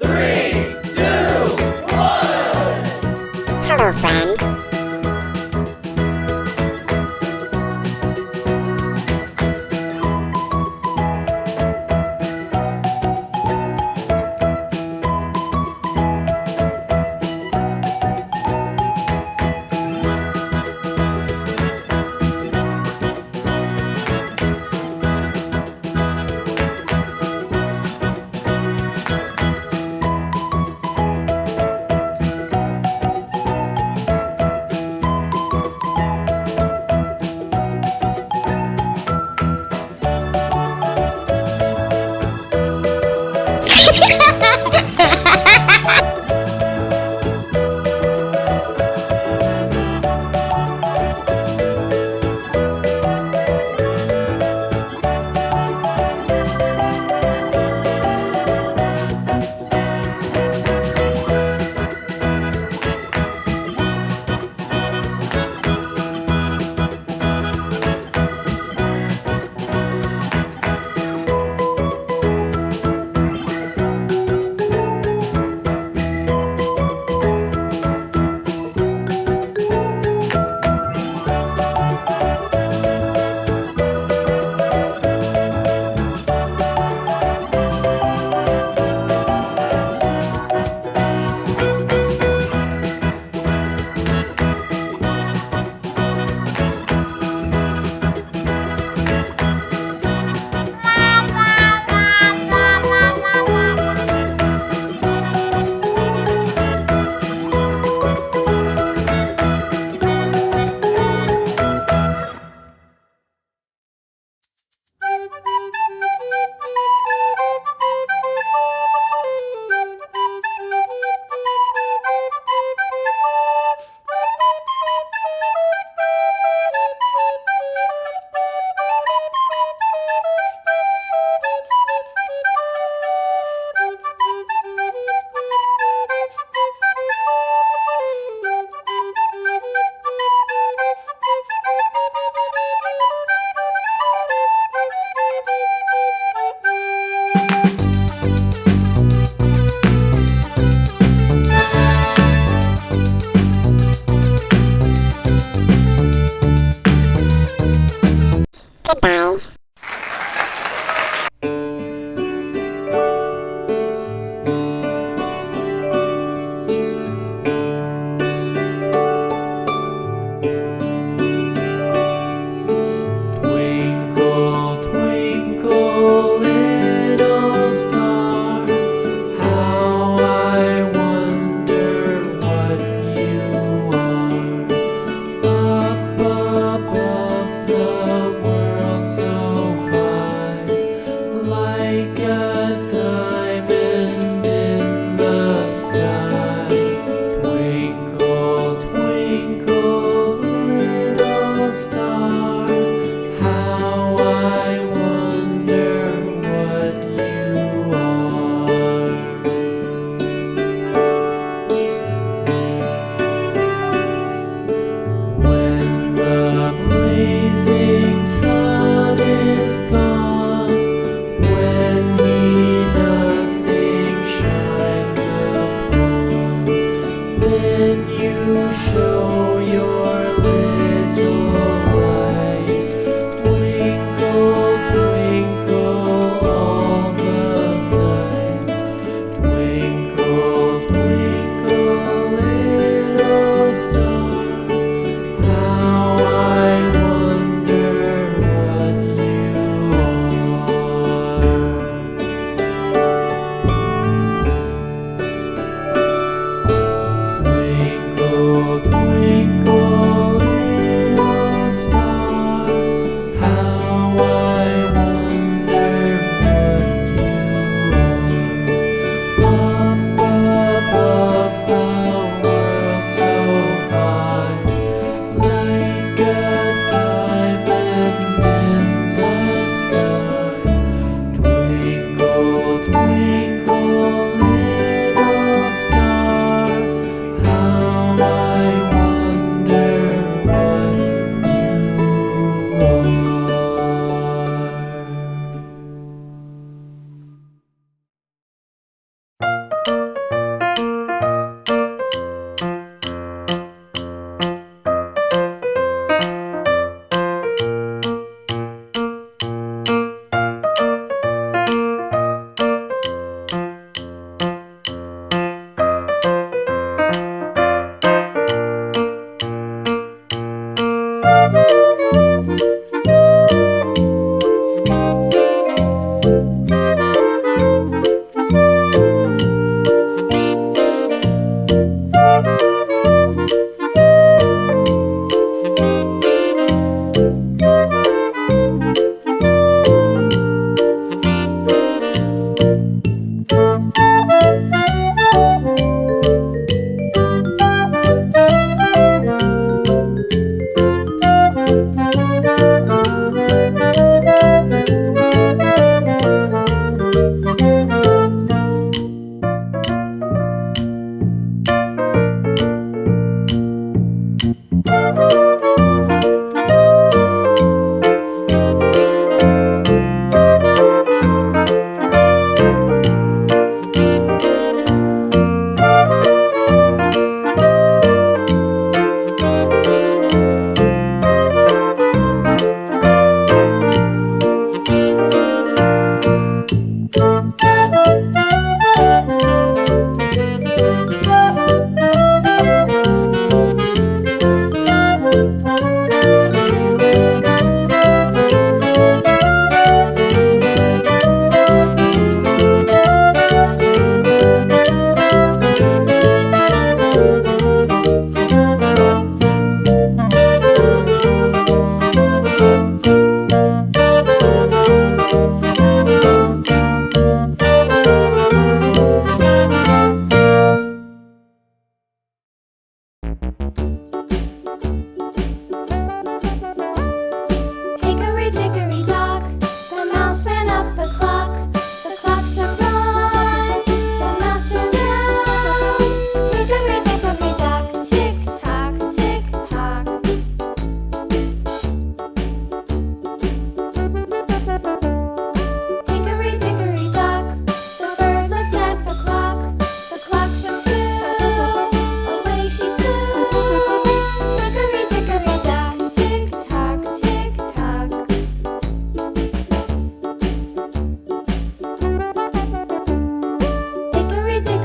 3, 2, 1. Hello, friend.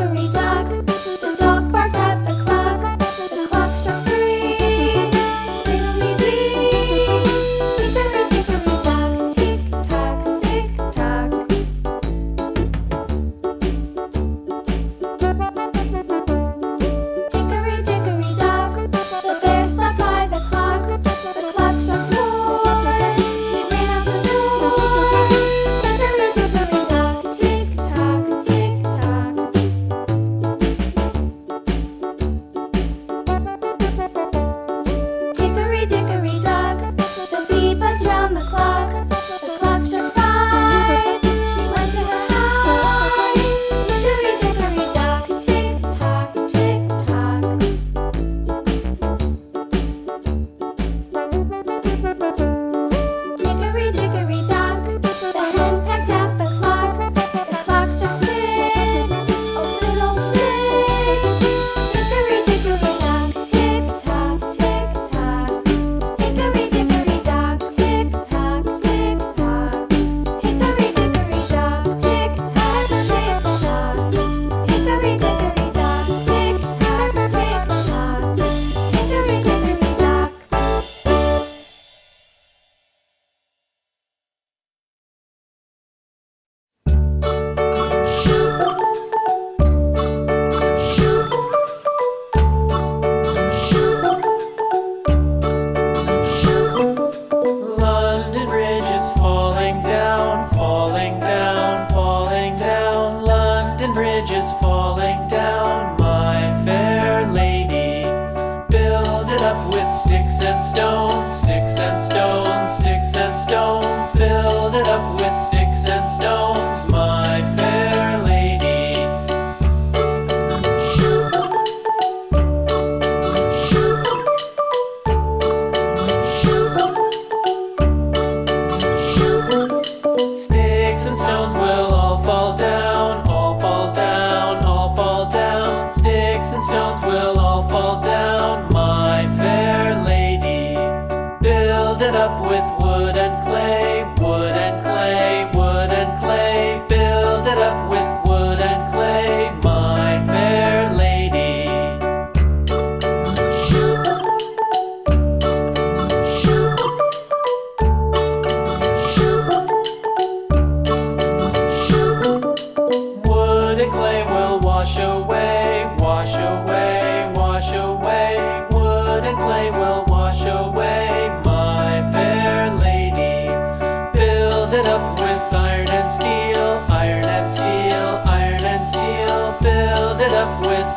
dickory dock. The dog barked at the clock. The clock struck 3. Fiddly-dee. Hickory dickory dock. Tick tock, tick tock. Hickory dickory dock. The bear sat by the clock. The clock struck 4. He ran out the door. Hickory dickory dock. Tick tock, tick tock. Hickory dickory dock. The bee buzzed round the clock. The clock struck 5. She went to her hive. Hickory dickory dock. Tick tock, tick tock. Hickory dickory dock. The hen pecked at the clock. The clock struck 6. Oh, fiddlesticks. Hickory dickory dock. Tick tock, tick tock. Hickory dickory dock. Tick tock, tick tock. Hickory dickory dock. Tick tock, tick tock. Hickory dickory dock. Tick tock, tick tock. Hickory dickory dock. London Bridge is falling down, falling down, falling down. London Bridge is falling down, my fair lady. Build it up with sticks and stones, sticks and stones, sticks and stones. Build it up with sticks and stones, my fair lady. Sticks and stones will all fall down, all fall down, all fall down. Sticks and stones will all fall down, my fair lady. Build it up with wood and clay, wood and clay, wood and clay. Build it up with wood and clay, my fair lady. Wood and clay will wash away, wash away, wash away. Wood and clay will wash away, my fair lady. Build it up with iron and steel, iron and steel, iron and steel. Build it up with